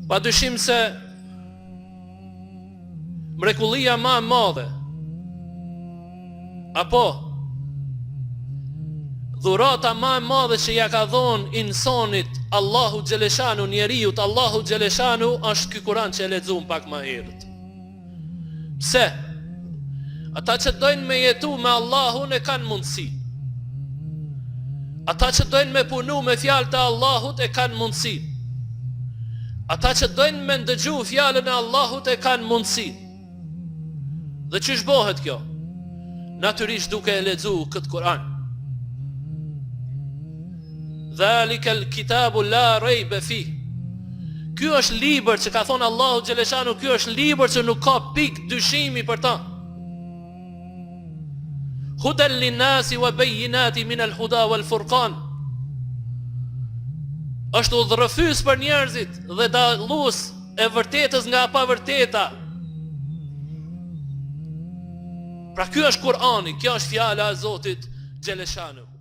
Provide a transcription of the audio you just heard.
Padyshim se mrekullia më e madhe apo dhurata më e madhe që ja ka dhënë insonit Allahu xhaleshanu, njeriut Allahu xhaleshanu, është ky Kur'an që e lexuam pak më herët. Pse? Ata që dojnë me jetu me Allahun e kanë mundësi. Ata që dojnë me punu me fjalët e Allahut e kanë mundësi. Ata që dojnë me ndëgju fjalën e Allahut e kanë mundësi. Dhe çish bëhet kjo? Natyrisht duke e lexuar këtë Kur'an. Dhalika al-kitabu la rayba fi. Ky është libër që ka thonë Allahu xhaleshanu, ky është libër që nuk ka pikë dyshimi për ta. Hudan lin-nasi wa bayyinati min al-huda wal-furqan. Është udhërrëfys për njerëzit dhe dallues e vërtetës nga e pavërteta. Pra ky është Kur'ani, kjo është fjala e Zotit xhaleshanu.